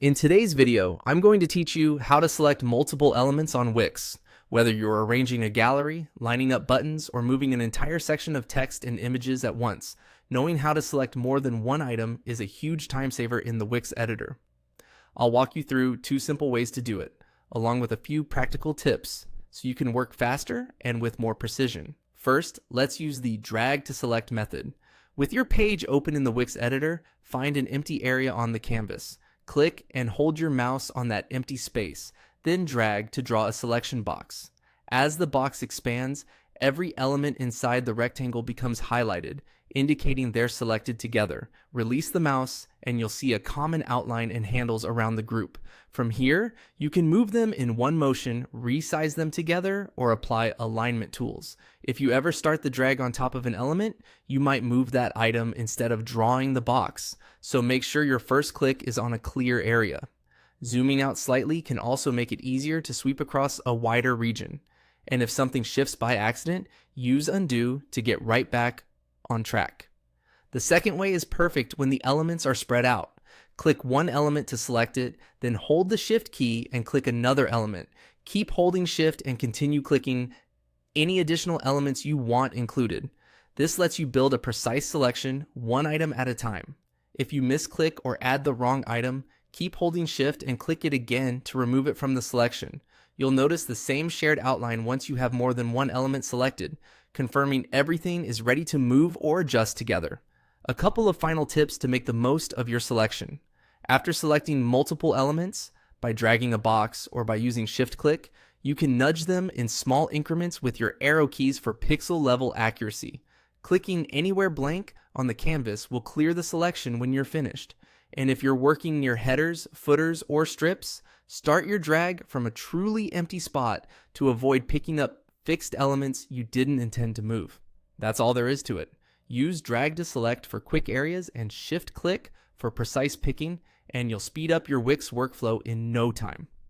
In today's video, I'm going to teach you how to select multiple elements on Wix. Whether you're arranging a gallery, lining up buttons, or moving an entire section of text and images at once, knowing how to select more than one item is a huge time saver in the Wix editor. I'll walk you through two simple ways to do it, along with a few practical tips so you can work faster and with more precision. First, let's use the drag to select method. With your page open in the Wix editor, find an empty area on the canvas. Click and hold your mouse on that empty space, then drag to draw a selection box. As the box expands, every element inside the rectangle becomes highlighted, indicating they're selected together. Release the mouse and you'll see a common outline and handles around the group. From here, you can move them in one motion, resize them together, or apply alignment tools. If you ever start the drag on top of an element, you might move that item instead of drawing the box, so make sure your first click is on a clear area. Zooming out slightly can also make it easier to sweep across a wider region. And if something shifts by accident, use undo to get right back on track. The second way is perfect when the elements are spread out. Click one element to select it, then hold the shift key and click another element. Keep holding shift and continue clicking any additional elements you want included. This lets you build a precise selection one item at a time. If you misclick or add the wrong item, keep holding shift and click it again to remove it from the selection. You'll notice the same shared outline once you have more than one element selected, confirming everything is ready to move or adjust together. A couple of final tips to make the most of your selection. After selecting multiple elements, by dragging a box or by using shift click, you can nudge them in small increments with your arrow keys for pixel level accuracy. Clicking anywhere blank on the canvas will clear the selection when you're finished. And if you're working near headers, footers, or strips, start your drag from a truly empty spot to avoid picking up fixed elements you didn't intend to move. That's all there is to it. Use drag to select for quick areas and shift click for precise picking, and you'll speed up your Wix workflow in no time.